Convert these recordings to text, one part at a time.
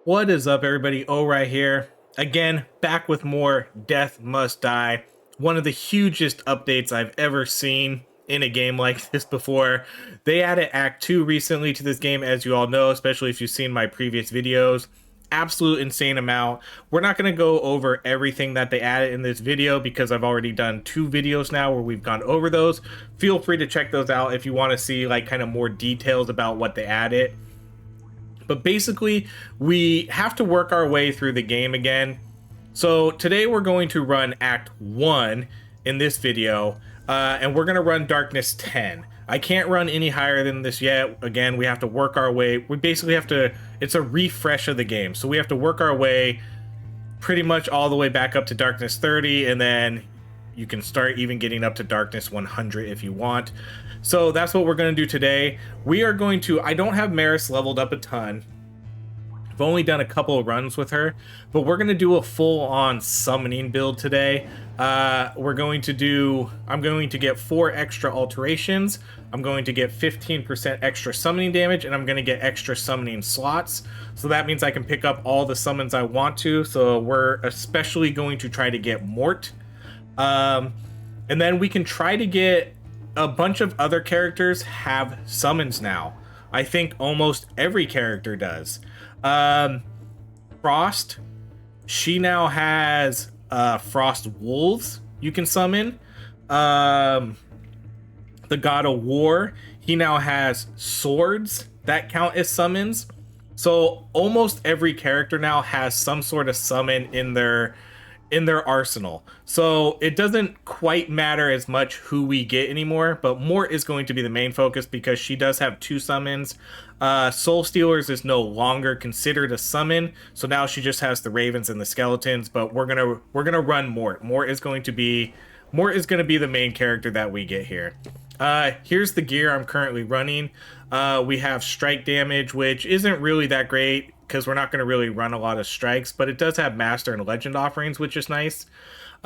What is up, everybody? O right here. Again, back with more Death Must Die. One of the hugest updates I've ever seen in a game like this before. They added Act 2 recently to this game, as you all know, especially if you've seen my previous videos. Absolute insane amount. We're not going to go over everything that they added in this video because I've already done 2 videos now where we've gone over those. Feel free to check those out if you want to see like kind of more details about what they added. But basically, we have to work our way through the game again. So today we're going to run Act 1 in this video, and we're going to run Darkness 10. I can't run any higher than this yet. Again, we have to work our way. We basically have to, it's a refresh of the game. So we have to work our way pretty much all the way back up to Darkness 30, and then you can start even getting up to Darkness 100 if you want. So that's what we're going to do today. We are going to, I don't have Maris leveled up a ton. I've only done a couple of runs with her, but we're going to do a full-on summoning build today. I'm going to get 4 extra alterations. I'm going to get 15% extra summoning damage, and I'm going to get extra summoning slots. So that means I can pick up all the summons I want to. So we're especially going to try to get Mort. And then we can try to get a bunch of other characters have summons now. I think almost every character does. Frost, she now has Frost Wolves you can summon. The God of War, he now has swords that count as summons. So almost every character now has some sort of summon in their arsenal. So it doesn't quite matter as much who we get anymore, but Mort is going to be the main focus because she does have 2 summons. Soul Stealers is no longer considered a summon, so now she just has the Ravens and the Skeletons, but we're gonna run Mort. Mort is gonna be the main character that we get here. Here's the gear I'm currently running. We have strike damage, which isn't really that great because we're not going to really run a lot of strikes, but it does have master and legend offerings, which is nice.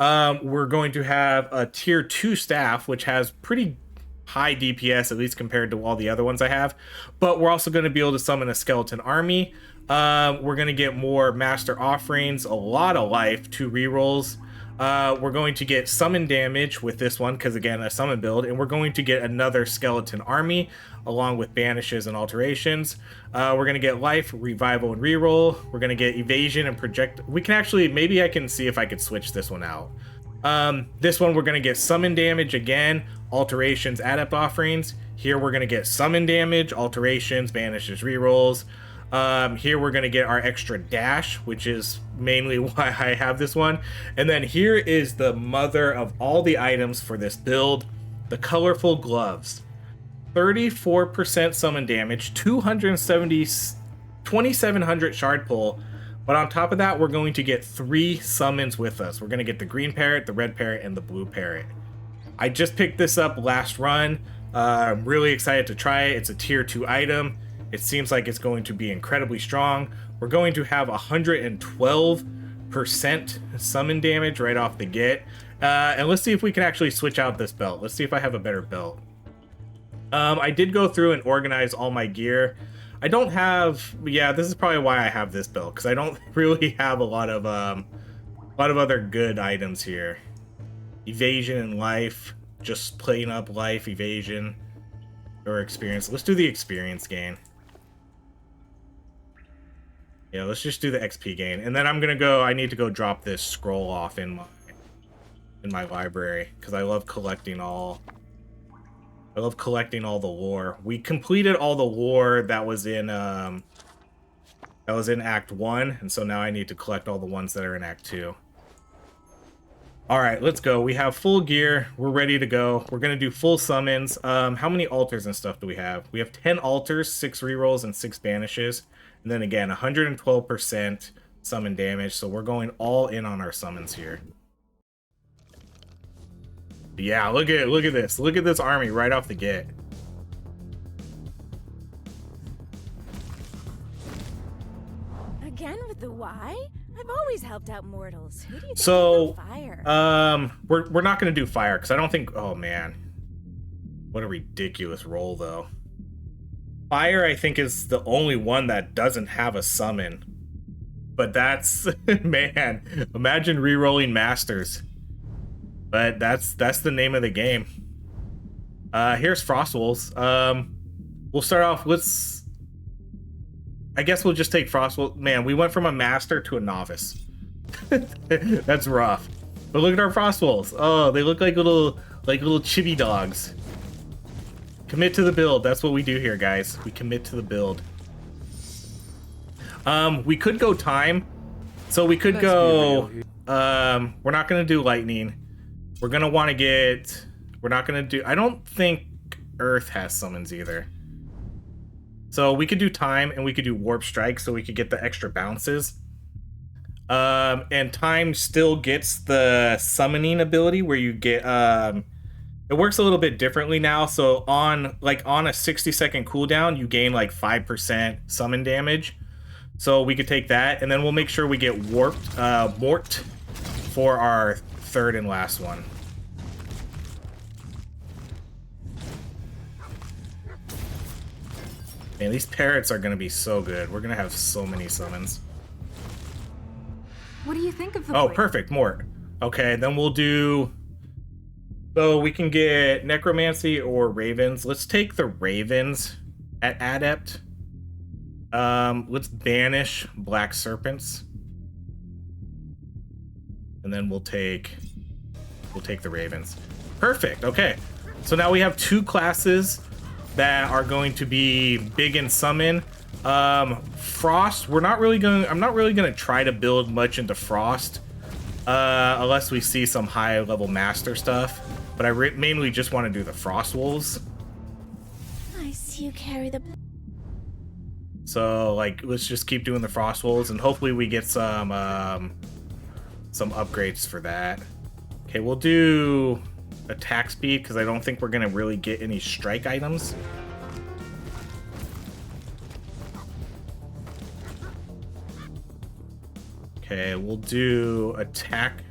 We're going to have a tier 2 staff, which has pretty high DPS, at least compared to all the other ones I have, but we're also going to be able to summon a skeleton army. We're going to get more master offerings, a lot of life, 2 rerolls. We're going to get summon damage with this one because, again, a summon build, and we're going to get another skeleton army along with banishes and alterations. We're going to get life, revival, and reroll. We're going to get evasion and project. We can actually, maybe I can see if I could switch this one out. This one we're going to get summon damage again, alterations, adept offerings. Here we're going to get summon damage, alterations, banishes, rerolls. Here we're going to get our extra dash, which is mainly why I have this one. And then here is the mother of all the items for this build, the colorful gloves. 34% summon damage, 2700 shard pull, but on top of that we're going to get 3 summons with us. We're going to get the green parrot, the red parrot, and the blue parrot. I just picked this up last run. I'm really excited to try it. It's a tier 2 item. It seems like it's going to be incredibly strong. We're going to have 112% summon damage right off the get. And let's see if we can actually switch out this belt. Let's see if I have a better belt. I did go through and organize all my gear. I don't have, yeah, this is probably why I have this belt, because I don't really have a lot of other good items here. Evasion and life, just plain up life, evasion, or experience. Let's do the experience gain. Yeah, let's just do the XP gain. And then I'm gonna go, I need to go drop this scroll off in my library, because I love collecting all the lore. We completed all the lore that was in Act 1, and so now I need to collect all the ones that are in Act 2. Alright, let's go. We have full gear. We're ready to go. We're gonna do full summons. How many altars and stuff do we have? We have 10 altars, 6 rerolls, and 6 banishes. And then again, 112% summon damage, so we're going all in on our summons here. Yeah, look at this. Look at this army right off the get. Again with the why? I've always helped out mortals. Who do you think So, fire? we're not gonna do fire because I don't think. Oh man, what a ridiculous roll though. Fire, I think, is the only one that doesn't have a summon. But that's man, imagine re-rolling masters. But that's the name of the game. Here's Frost Wolves. We'll start off with, I guess we'll just take Frost Wolves. Man, we went from a master to a novice. That's rough. But look at our Frost Wolves. Oh, they look like little chibi dogs. Commit to the build. That's what we do here, guys. We commit to the build. We could go time. So we could go, we're not going to do lightning. We're going to want to get, we're not going to do, I don't think Earth has summons either. So we could do time and we could do warp strike so we could get the extra bounces. And time still gets the summoning ability where you get, it works a little bit differently now. So on a 60-second cooldown, you gain like 5% summon damage. So we could take that, and then we'll make sure we get warped for our third and last one. Man, these parrots are gonna be so good. We're gonna have so many summons. What do you think of the Oh, perfect, Mort. Okay, then we'll do... So we can get Necromancy or Ravens. Let's take the Ravens at Adept. Let's banish Black Serpents. And then we'll take the Ravens. Perfect, okay. So now we have two classes that are going to be big in summon. Frost, I'm not really gonna try to build much into Frost. Unless we see some high level master stuff. But I mainly just want to do the Frost Wolves. I see you carry the... So, like, let's just keep doing the Frost Wolves, and hopefully we get some upgrades for that. Okay, we'll do attack speed, because I don't think we're going to really get any strike items. Okay, we'll do attack.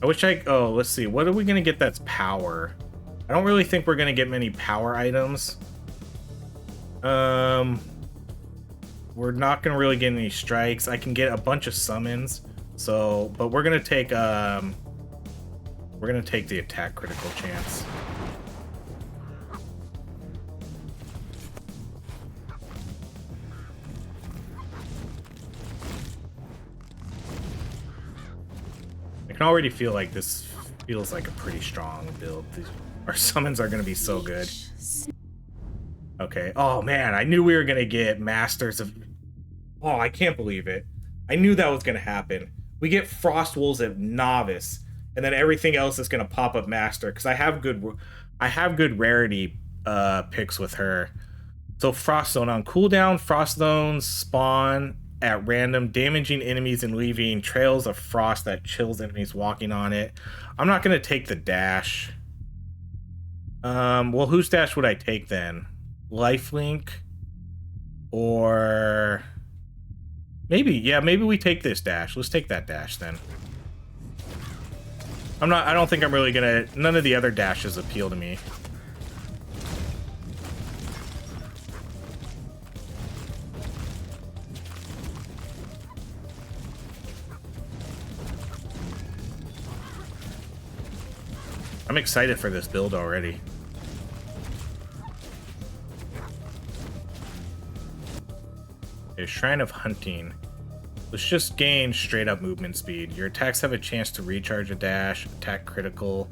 Oh, let's see. What are we going to get that's power? I don't really think we're going to get many power items. We're not gonna really get any strikes. I can get a bunch of summons, so but we're gonna take the attack critical chance. I can already feel like this feels like a pretty strong build. Our summons are gonna be so good. Okay. Oh man, I knew we were gonna get Masters of... Oh, I can't believe it. I knew that was gonna happen. We get Frost Wolves at Novice, and then everything else is gonna pop up Master, because I have good rarity picks with her. So Frost Zone on cooldown, Frost Zones spawn at random, damaging enemies and leaving trails of frost that chills enemies walking on it. I'm not gonna take the dash. Well, whose dash would I take then? Lifelink, or maybe we take this dash. Let's take that dash then. I don't think I'm really gonna, none of the other dashes appeal to me. I'm excited for this build already. Okay, Shrine of Hunting. Let's just gain straight up movement speed. Your attacks have a chance to recharge a dash, attack critical.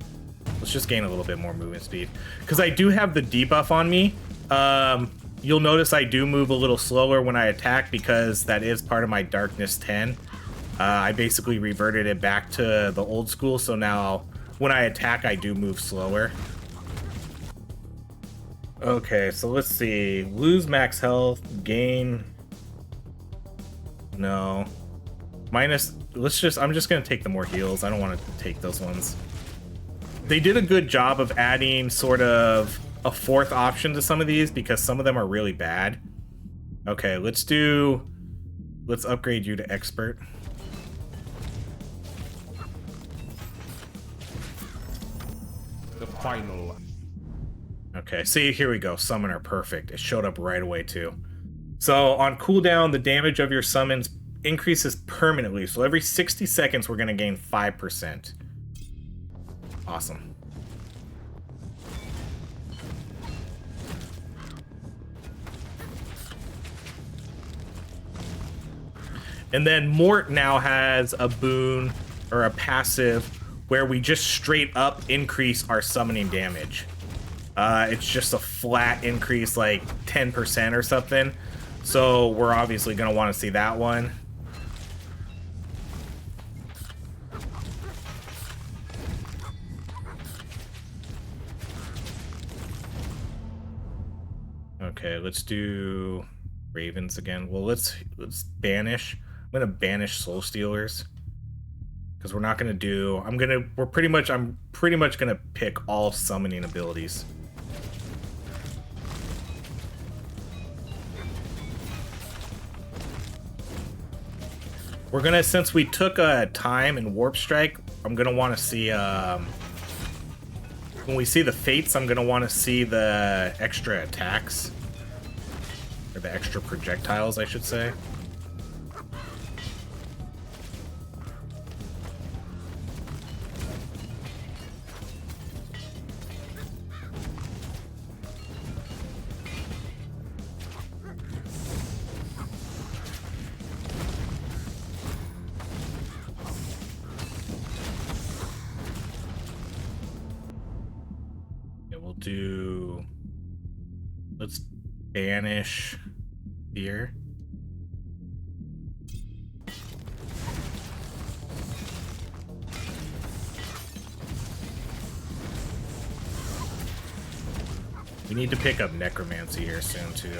Let's just gain a little bit more movement speed. Because I do have the debuff on me. You'll notice I do move a little slower when I attack because that is part of my Darkness 10. I basically reverted it back to the old school, so now when I attack, I do move slower. Okay, so let's see. Lose max health, gain... No. Minus... I'm just gonna take the more heals. I don't want to take those ones. They did a good job of adding sort of a fourth option to some of these because some of them are really bad. Okay, let's upgrade you to Expert. The final. Okay, see, here we go. Summoner, perfect. It showed up right away too. So on cooldown, the damage of your summons increases permanently. So every 60 seconds, we're going to gain 5%. Awesome. And then Mort now has a boon or a passive where we just straight up increase our summoning damage. It's just a flat increase, like 10% or something. So we're obviously going to want to see that one. Okay, let's do Ravens again. Well, let's banish. I'm gonna banish Soul Stealers because we're not gonna do. I'm pretty much gonna pick all summoning abilities. We're gonna, since we took a time and Warp Strike, I'm gonna want to see when we see the fates, I'm gonna want to see the extra attacks. Or the extra projectiles, I should say. Yeah, we'll do... Let's banish here. We need to pick up Necromancy here soon too.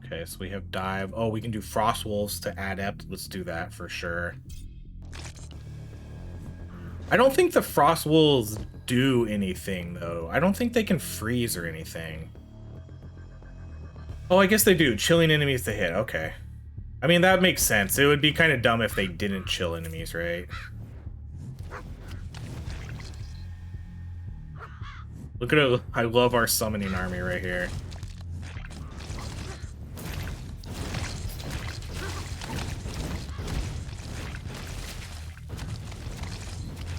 Okay, so we have Dive. Oh, we can do Frost Wolves to Adept. Let's do that for sure. I don't think the Frost Wolves do anything, though. I don't think they can freeze or anything. Oh, I guess they do. Chilling enemies to hit. Okay. I mean, that makes sense. It would be kind of dumb if they didn't chill enemies, right? Look at it. I love our summoning army right here.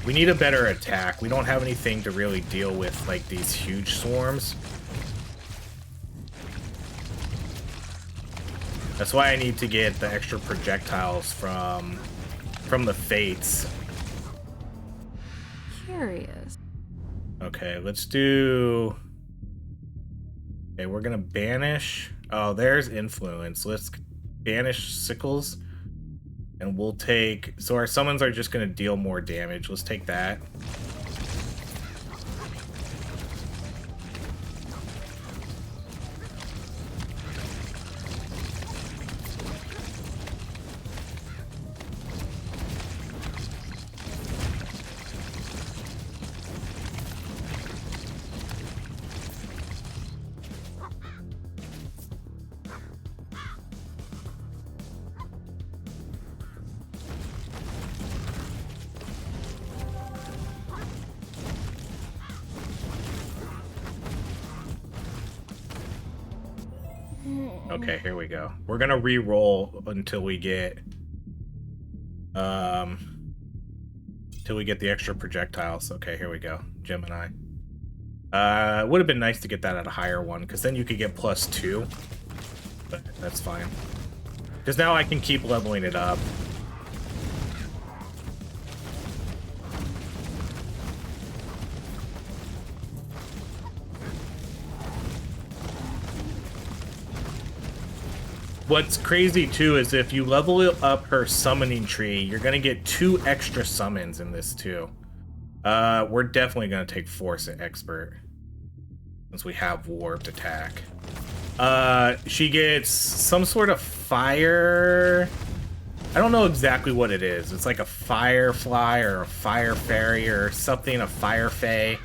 We need a better attack. We don't have anything to really deal with, like, these huge swarms. That's why I need to get the extra projectiles from the Fates. Curious. Okay, let's do... Okay, we're gonna banish... Oh, there's Influence. Let's banish Sickles. And we'll take... So our summons are just going to deal more damage. Let's take that. Okay, here we go. We're gonna re-roll until we get the extra projectiles. Okay, here we go. Gemini. It would have been nice to get that at a higher one, because then you could get +2. But that's fine. Because now I can keep leveling it up. What's crazy too is if you level up her summoning tree, you're gonna get 2 extra summons in this too. We're definitely gonna take Force at Expert since we have Warped Attack. She gets some sort of fire. I don't know exactly what it is. It's like a Firefly or a Fire Fairy or something, a Fire Fae.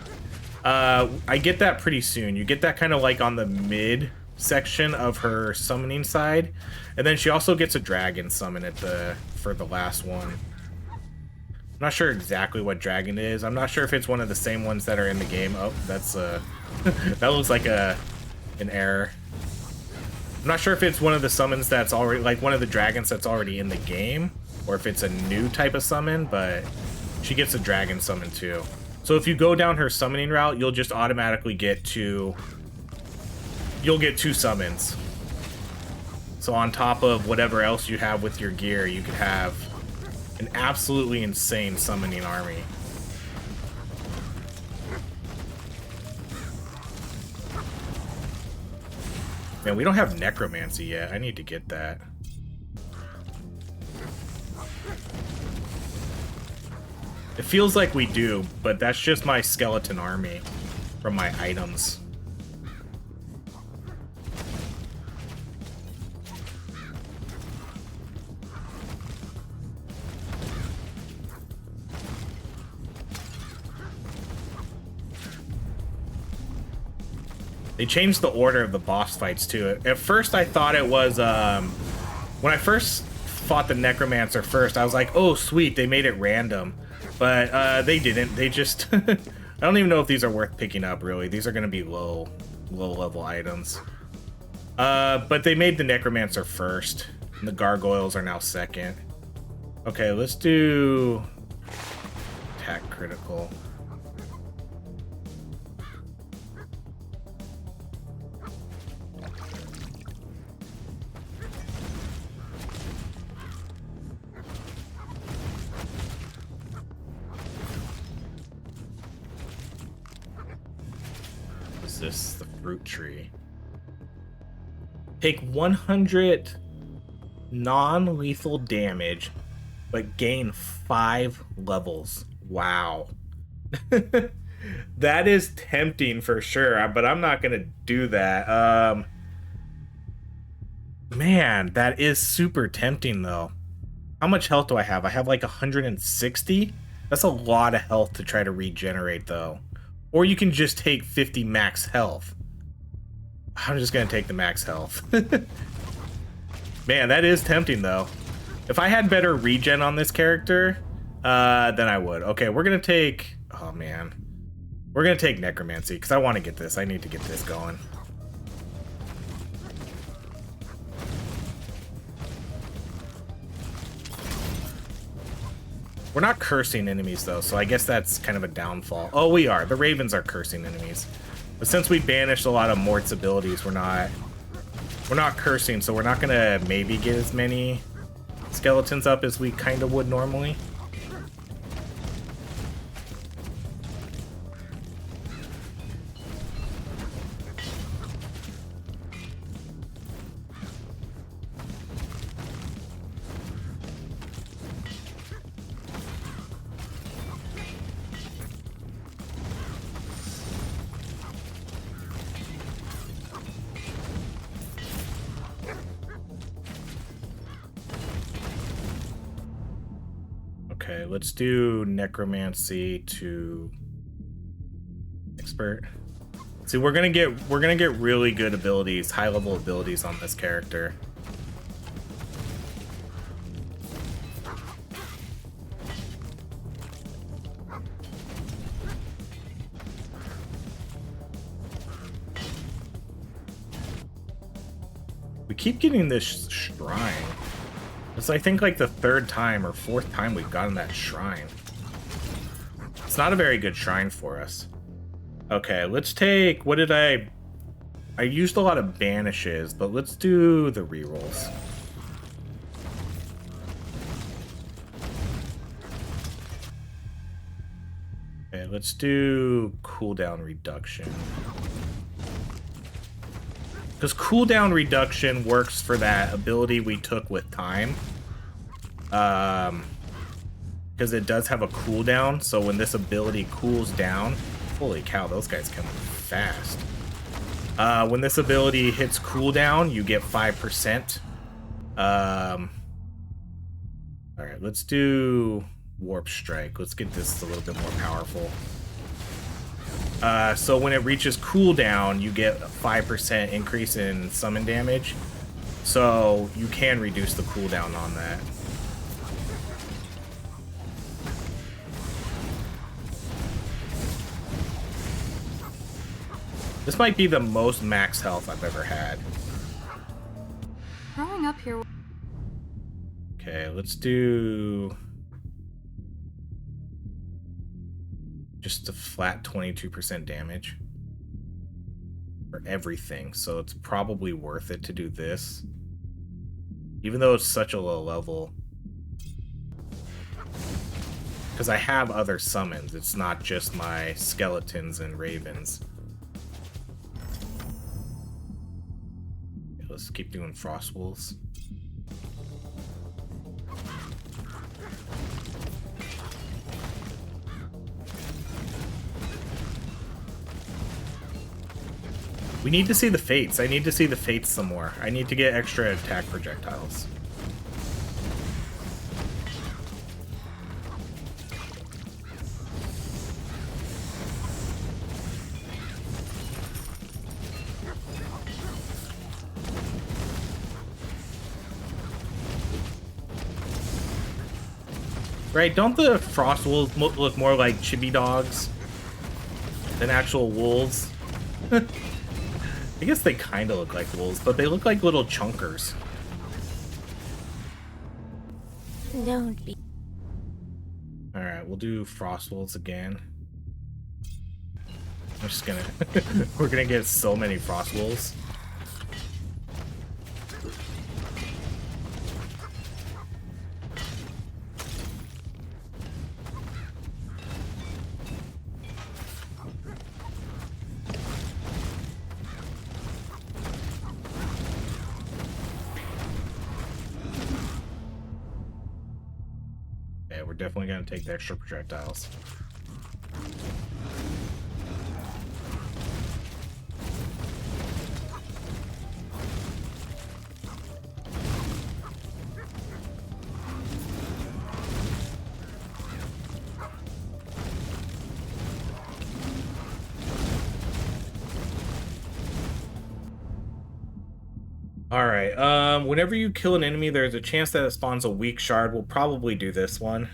I get that pretty soon. You get that kind of like on the mid section of her summoning side, and then she also gets a dragon summon at for the last one. I'm not sure exactly what dragon it is. I'm not sure if it's one of the same ones that are in the game. Oh, that's that looks like an error. I'm not sure if it's one of the summons that's already, like one of the dragons that's already in the game, or if it's a new type of summon, but she gets a dragon summon too. So if you go down her summoning route, you'll just automatically get two summons. So on top of whatever else you have with your gear, you could have an absolutely insane summoning army. Man, we don't have necromancy yet. I need to get that. It feels like we do, but that's just my skeleton army from my items. They changed the order of the boss fights too. At first I thought it was, when I first fought the Necromancer first, I was like, oh sweet, they made it random. But they didn't. They just, I don't even know if these are worth picking up really. These are gonna be low level items. But they made the Necromancer first, and the Gargoyles are now second. Okay, let's do attack critical. This the fruit tree. Take 100 non-lethal damage, but gain 5 levels. Wow. That is tempting for sure, but I'm not gonna do that. Man, that is super tempting though. How much health do I have? I have like 160. That's a lot of health to try to regenerate though. Or you can just take 50 max health. I'm just gonna take the max health. Man, that is tempting though. If I had better regen on this character, then I would. Okay, we're gonna take, oh man. We're gonna take necromancy, because I want to get this. I need to get this going. We're not cursing enemies though, so I guess that's kind of a downfall. Oh, we are. The ravens are cursing enemies. But since we banished a lot of Mort's abilities, we're not cursing, so we're not gonna maybe get as many skeletons up as we kind of would normally. Okay, let's do necromancy to expert. See, we're gonna get really good abilities, high level abilities on this character. We keep getting this shrine. It's, I think, like the 3rd time or 4th time we've gotten that shrine. It's not a very good shrine for us. Okay, let's take, what did I used a lot of banishes, but let's do the rerolls. Okay, let's do cooldown reduction. Because cooldown reduction works for that ability we took with time. Because it does have a cooldown, so when this ability cools down... Holy cow, those guys come fast. When this ability hits cooldown, you get 5%. Alright, let's do Warp Strike. Let's get this a little bit more powerful. So when it reaches cooldown, you get a 5% increase in summon damage. So you can reduce the cooldown on that. This might be the most max health I've ever had. Growing up here. Okay, let's do just a flat 22% damage for everything. So it's probably worth it to do this. Even though it's such a low level. Because I have other summons. It's not just my skeletons and ravens. Okay, let's keep doing frost wolves. We need to see the fates. I need to see the fates some more. I need to get extra attack projectiles. Right, don't the frost wolves look more like chibi dogs than actual wolves? I guess they kind of look like wolves, but they look like little chunkers. Don't be. Alright, we'll do frost wolves again. I'm just gonna... We're gonna get so many frost wolves. Yeah, we're definitely gonna take the extra projectiles. Alright, whenever you kill an enemy, there's a chance that it spawns a weak shard. We'll probably do this one.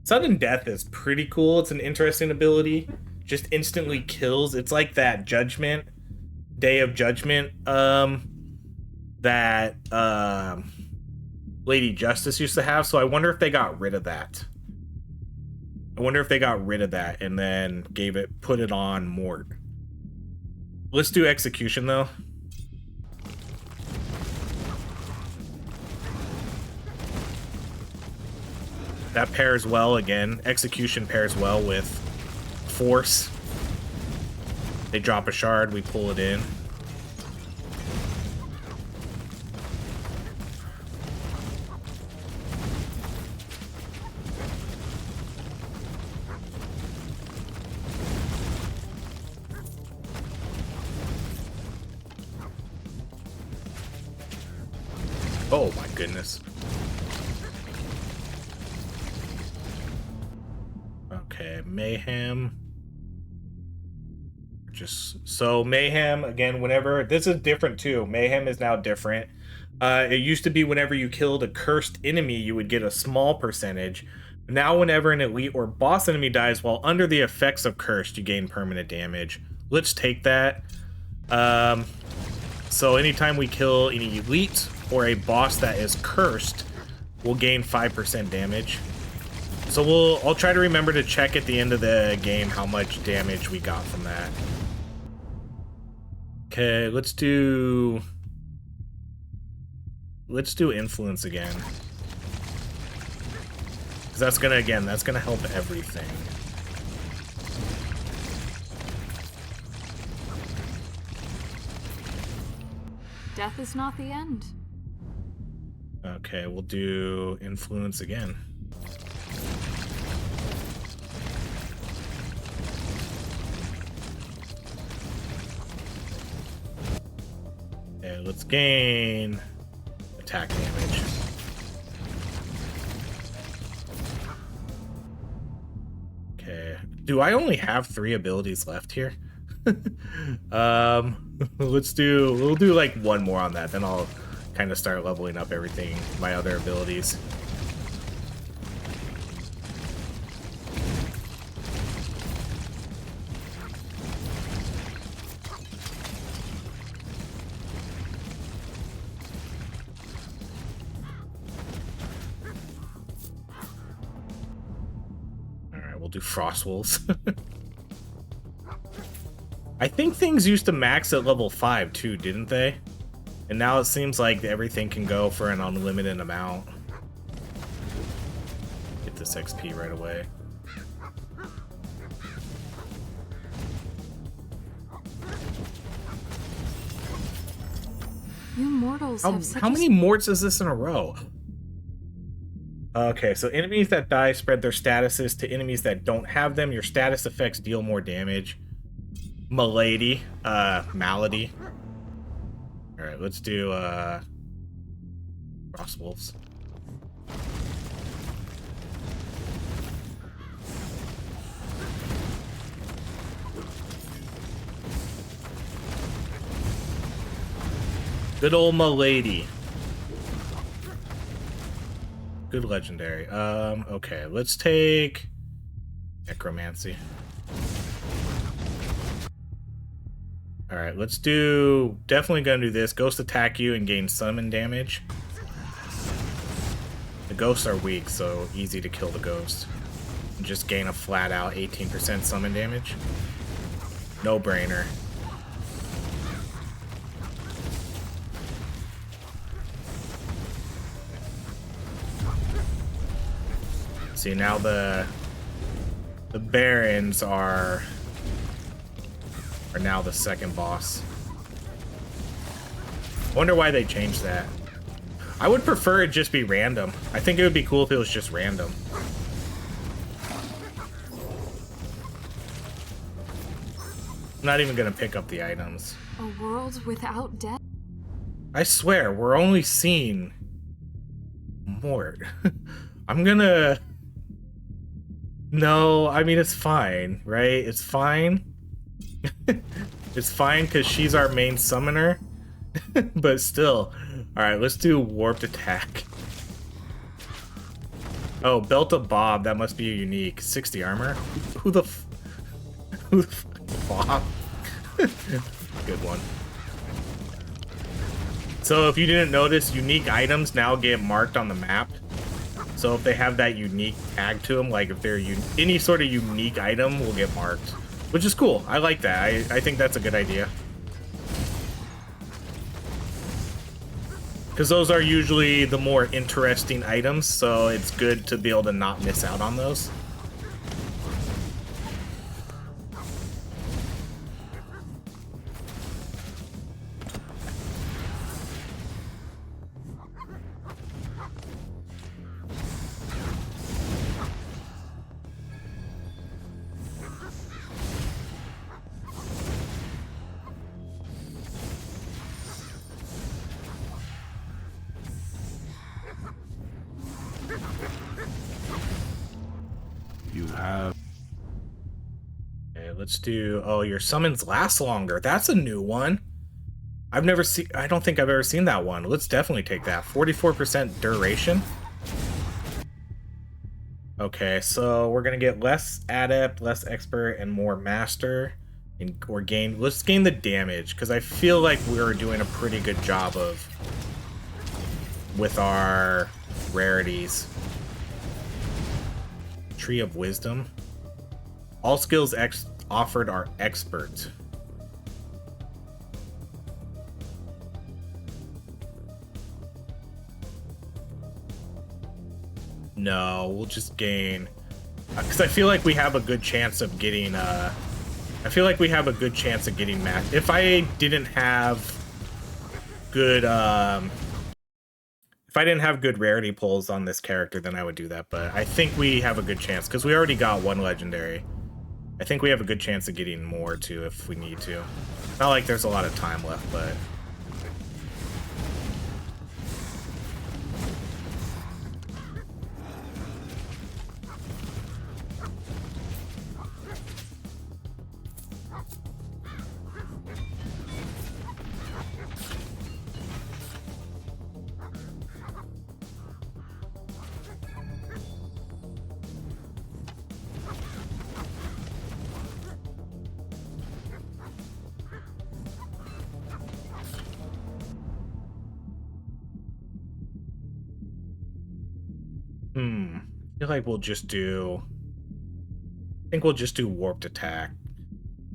Sudden Death is pretty cool. It's an interesting ability. Just instantly kills. It's like that Judgment, Day of Judgment, that Lady Justice used to have. So I wonder if they got rid of that. I wonder if they got rid of that and then put it on Mort. Let's do Execution though. That pairs well again. Execution pairs well with Force. They drop a shard, we pull it in. Oh my goodness. Okay, Mayhem. So Mayhem, again, whenever... This is different too. Mayhem is now different. It used to be whenever you killed a cursed enemy, you would get a small percentage. Now whenever an elite or boss enemy dies while under the effects of cursed, you gain permanent damage. Let's take that. So anytime we kill an elite or a boss that is cursed, we'll gain 5% damage. So I'll try to remember to check at the end of the game how much damage we got from that. Okay, let's do Influence again. Because that's gonna help everything. Death is not the end. Okay, we'll do Influence again. Okay, let's gain attack damage. Okay, Do I only have 3 abilities left here? We'll do like one more on that, then I'll kind of start leveling up everything, my other abilities. Alright, we'll do Frost Wolves. I think things used to max at level 5 too, didn't they? And now it seems like everything can go for an unlimited amount. Get this XP right away. You mortals have such How many morts is this in a row? Okay, so enemies that die spread their statuses to enemies that don't have them. Your status effects deal more damage. Malady. Malady. Alright, let's do, Frost Wolves. Good old Malady. Good legendary. Okay, let's take Necromancy. Alright, let's do... Definitely gonna do this. Ghost attack you and gain summon damage. The ghosts are weak, so easy to kill the ghost. And just gain a flat out 18% summon damage. No brainer. See, now the Barons are now the second boss. Wonder why they changed that. I would prefer it just be random. I think it would be cool if it was just random. I'm not even gonna pick up the items. a world without death. I swear, we're only seeing Mort. I'm gonna... No, I mean, it's fine, right? It's fine. It's fine because she's our main summoner. But still. Alright, let's do Warped Attack. Oh, Belt of Bob. That must be a unique. 60 armor? Who the Bob? Good one. So if you didn't notice, unique items now get marked on the map. So if they have that unique tag to them, like if they're any sort of unique item will get marked. Which is cool. I like that. I think that's a good idea. Because those are usually the more interesting items, so it's good to be able to not miss out on those. Let's do... Oh, your summons last longer. That's a new one. I don't think I've ever seen that one. Let's definitely take that. 44% duration. Okay, so we're gonna get less adept, less expert, and more master. Let's gain the damage, because I feel like we're doing a pretty good job with our rarities. Tree of Wisdom. All skills offered are expert. No, we'll just gain... Because I feel like we have a good chance of getting... I feel like we have a good chance of getting math. If I didn't have good... if I didn't have good rarity pulls on this character, then I would do that. But I think we have a good chance, because we already got one legendary. I think we have a good chance of getting more, too, if we need to. Not like there's a lot of time left, but... I feel like we'll just do... I think we'll just do warped attack.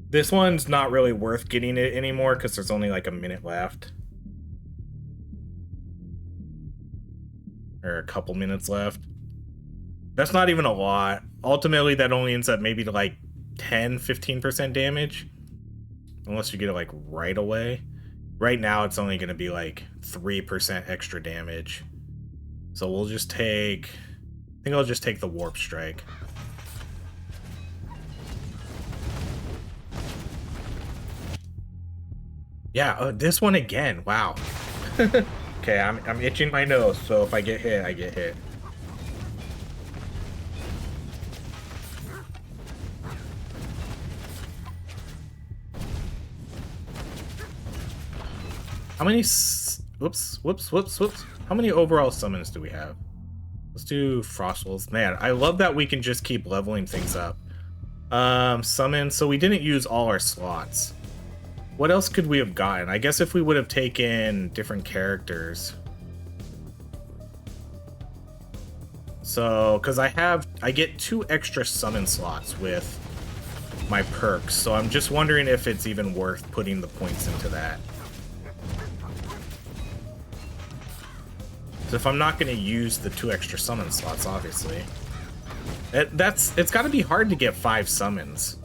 This one's not really worth getting it anymore because there's only like a minute left. Or a couple minutes left. That's not even a lot. Ultimately, that only ends up maybe to like 10-15% damage. Unless you get it like right away. Right now, it's only going to be like 3% extra damage. So we'll just take... I think I'll just take the warp strike. Yeah, this one again. Wow. Okay, I'm itching my nose, so if I get hit, I get hit. How many... Whoops. How many overall summons do we have? Let's do Frost Wolves. Man, I love that we can just keep leveling things up. Summon. So we didn't use all our slots. What else could we have gotten? I guess if we would have taken different characters. So, because I get 2 extra summon slots with my perks. So I'm just wondering if it's even worth putting the points into that. So if I'm not going to use the 2 extra summon slots, obviously. It's got to be hard to get 5 summons.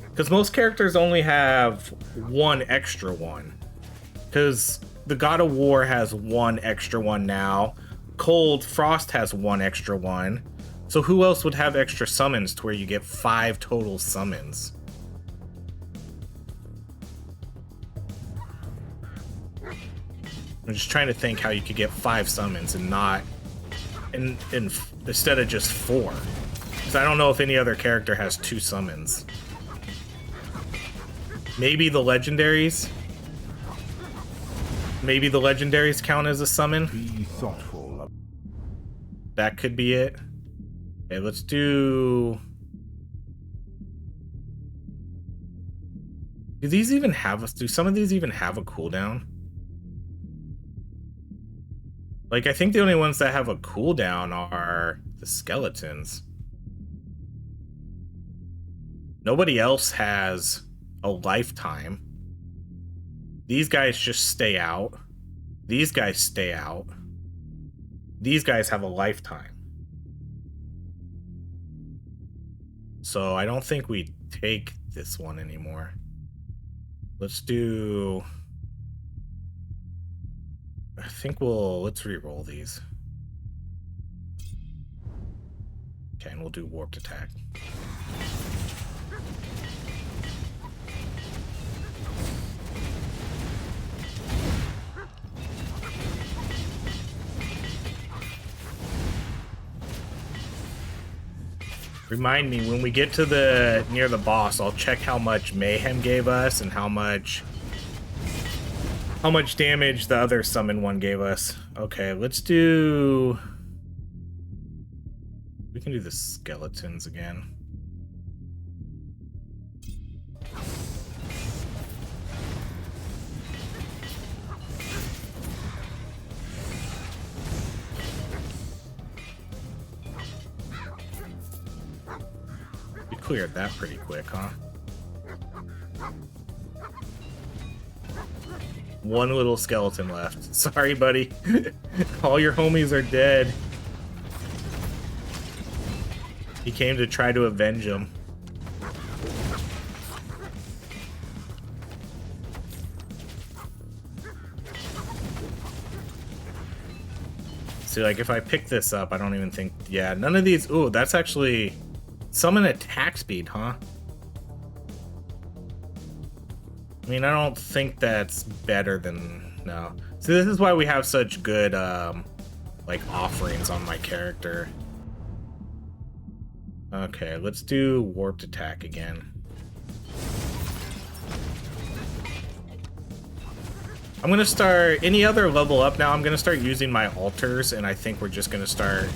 Because most characters only have 1 extra one. Because the God of War has 1 extra one now. Cold Frost has 1 extra one. So who else would have extra summons to where you get 5 total summons? I'm just trying to think how you could get 5 summons and not... instead of just 4. Because I don't know if any other character has 2 summons. Maybe the legendaries? Maybe the legendaries count as a summon? Be thoughtful. That could be it. Okay, let's do... Do these even have... Do some of these even have a cooldown? Like, I think the only ones that have a cooldown are the skeletons. Nobody else has a lifetime. These guys just stay out. These guys stay out. These guys have a lifetime. So I don't think we take this one anymore. Let's do... I think let's re-roll these. Okay, and we'll do warped attack. Remind me, when we get to near the boss, I'll check how much Mayhem gave us and how much damage the other summon one gave us. Okay, let's do... We can do the skeletons again. We cleared that pretty quick, huh? One little skeleton left. Sorry, buddy. All your homies are dead. He came to try to avenge him. See, like, if I pick this up, I don't even think... Yeah, none of these... Ooh, that's actually... Summon attack speed, huh? I mean, I don't think that's better than... No. See, this is why we have such good, like, offerings on my character. Okay, let's do warped attack again. I'm gonna start any other level up now. I'm gonna start using my altars, and I think we're just gonna start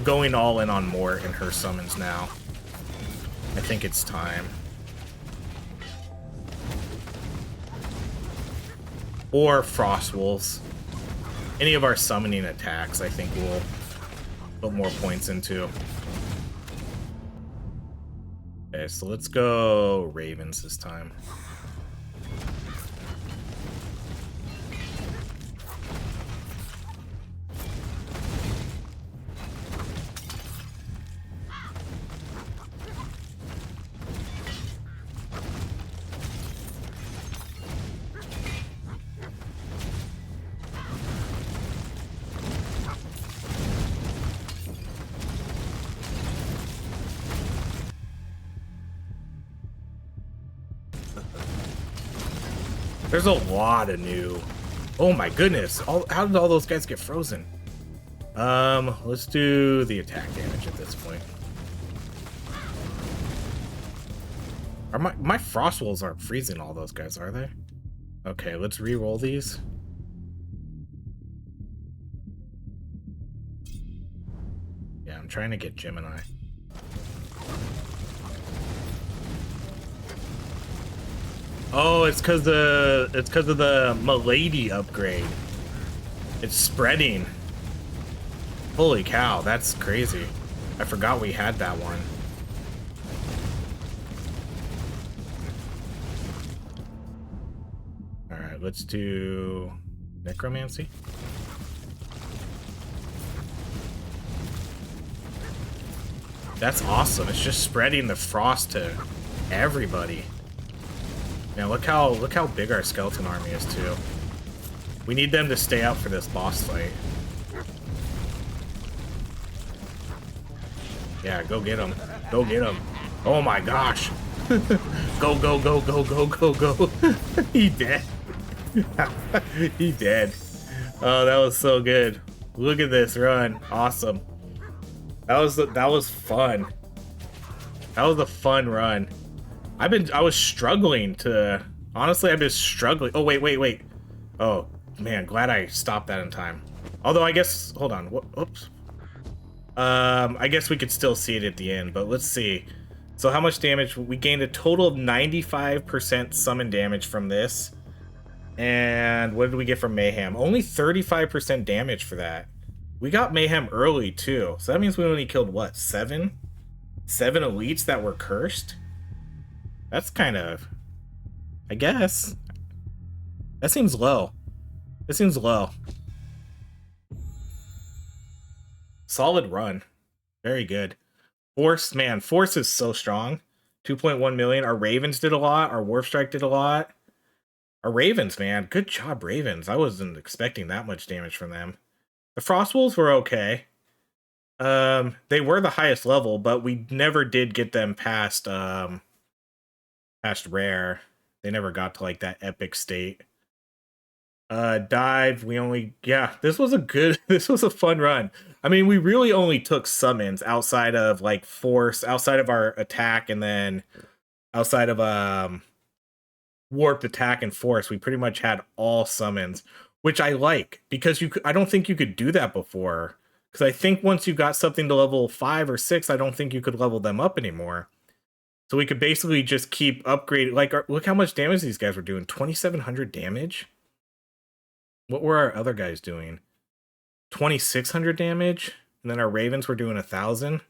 going all in on Mort and her summons now. I think it's time. Or Frost Wolves. Any of our summoning attacks, I think we'll put more points into. Okay, so let's go Ravens this time. There's a lot of new. Oh my goodness! How did all those guys get frozen? Let's do the attack damage at this point. Are my frost wolves aren't freezing all those guys, are they? Okay, let's re-roll these. Yeah, I'm trying to get Gemini. Oh, it's because of the Milady upgrade. It's spreading. Holy cow, that's crazy. I forgot we had that one. Alright, let's do necromancy. That's awesome. It's just spreading the frost to everybody. Now look how big our skeleton army is too. We need them to stay out for this boss fight. Yeah, go get him. Go get him. Oh my gosh. Go, go, go, go, go, go, go. He dead. He dead. Oh, that was so good. Look at this run. Awesome. That was fun. That was a fun run. I was struggling to, honestly, I've been struggling. Oh, wait. Oh, man, glad I stopped that in time. Although, I guess, hold on, whoops. I guess we could still see it at the end, but let's see. So how much damage? We gained a total of 95% summon damage from this. And what did we get from Mayhem? Only 35% damage for that. We got Mayhem early, too. So that means we only killed, what, 7? 7 elites that were cursed? That's kind of, I guess. That seems low. That seems low. Solid run. Very good. Force, man, Force is so strong. 2.1 million. Our Ravens did a lot. Our Warp Strike did a lot. Our Ravens, man. Good job, Ravens. I wasn't expecting that much damage from them. The Frost Wolves were okay. They were the highest level, but we never did get them past rare. They never got to like that epic state. Dive, we only, yeah, this was a fun run. I mean, we really only took summons outside of like force, outside of our attack, and then outside of warped attack and force. We pretty much had all summons, which I like, because I don't think you could do that before. Because I think once you got something to level 5 or 6, I don't think you could level them up anymore. So we could basically just keep upgrading. Like, look how much damage these guys were doing. 2,700 damage? What were our other guys doing? 2,600 damage? And then our Ravens were doing 1,000.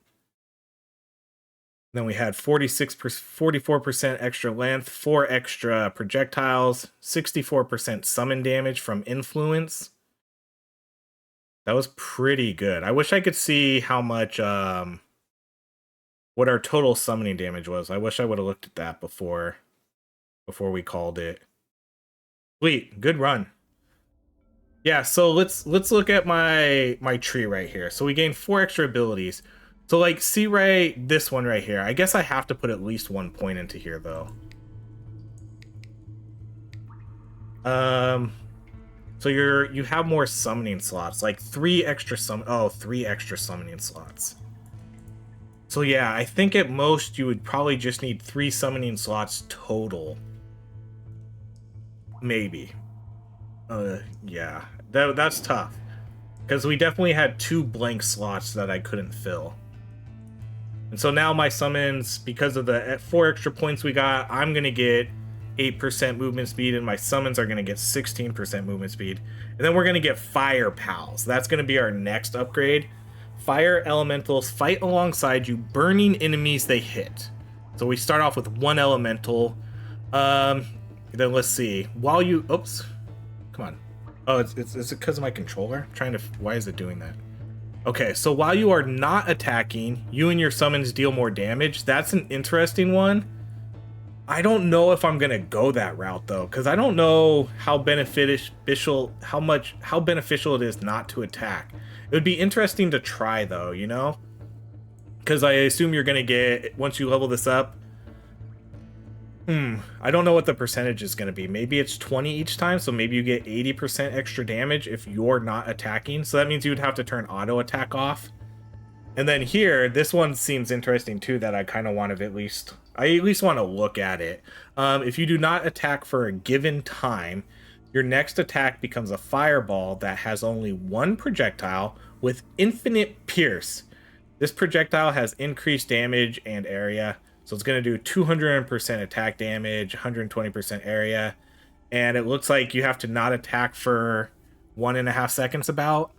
Then we had 44% extra length, 4 extra projectiles, 64% summon damage from influence. That was pretty good. I wish I could see how much... what our total summoning damage was. I wish I would have looked at that before we called it. Sweet, good run. Yeah, so let's look at my tree right here. So we gained 4 extra abilities. So like, see right, this one right here. I guess I have to put at least 1 point into here though. So you have more summoning slots, like 3 extra summoning slots. So yeah, I think at most you would probably just need 3 summoning slots total. Maybe. Yeah, that's tough. Because we definitely had 2 blank slots that I couldn't fill. And so now my summons, because of the 4 extra points we got, I'm going to get 8% movement speed, and my summons are going to get 16% movement speed. And then we're going to get Fire Pals. That's going to be our next upgrade. Fire elementals fight alongside you, burning enemies they hit. So we start off with 1 elemental. Then let's see. While you... Oops. Come on. Oh, it's because of my controller? Why is it doing that? Okay, so while you are not attacking, you and your summons deal more damage. That's an interesting one. I don't know if I'm gonna go that route though, because I don't know how beneficial it is not to attack. It would be interesting to try though, you know? Because I assume you're gonna get, once you level this up, I don't know what the percentage is going to be. Maybe it's 20 each time, so maybe you get 80% extra damage if you're not attacking. So that means you would have to turn auto attack off. And then here, this one seems interesting too, that I kind of want to at least want to look at it. If you do not attack for a given time, your next attack becomes a fireball that has only 1 projectile with infinite pierce. This projectile has increased damage and area. So it's going to do 200% attack damage, 120% area, and it looks like you have to not attack for 1.5 seconds about.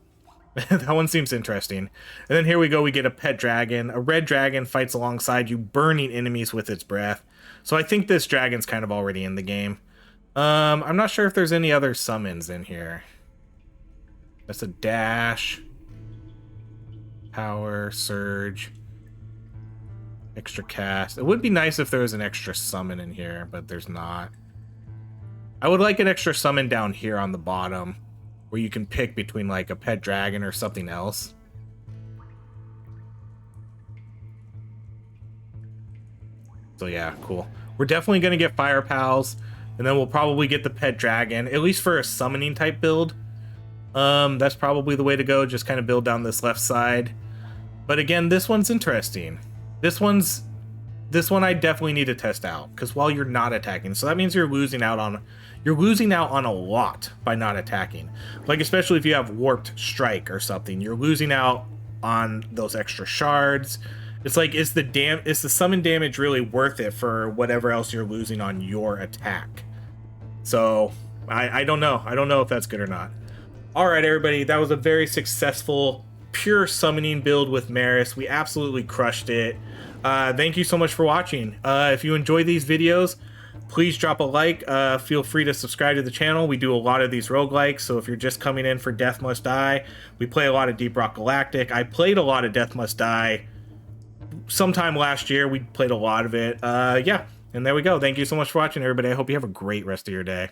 That one seems interesting. And then here we go, we get a pet dragon. A red dragon fights alongside you, burning enemies with its breath. So I think this dragon's kind of already in the game. I'm not sure if there's any other summons in here. That's a dash, power, surge. Extra cast. It would be nice if there was an extra summon in here, but there's not. I would like an extra summon down here on the bottom, where you can pick between like a pet dragon or something else. So yeah, cool. We're definitely going to get Fire Pals, and then we'll probably get the pet dragon, at least for a summoning type build. That's probably the way to go, just kind of build down this left side. But again, this one's interesting. This one I definitely need to test out, because while you're not attacking, so that means you're losing out on a lot by not attacking. Like especially if you have warped strike or something, you're losing out on those extra shards. It's like, is the summon damage really worth it for whatever else you're losing on your attack? So I don't know. I don't know if that's good or not. All right, everybody, that was a very successful pure summoning build with Maris. We absolutely crushed it. Thank you so much for watching. If you enjoy these videos, please drop a like. Feel free to subscribe to the channel. We do a lot of these roguelikes, so if you're just coming in for Death Must Die, we play a lot of Deep Rock Galactic. I played a lot of Death Must Die sometime last year. We played a lot of it. Yeah, and there we go. Thank you so much for watching, everybody. I hope you have a great rest of your day.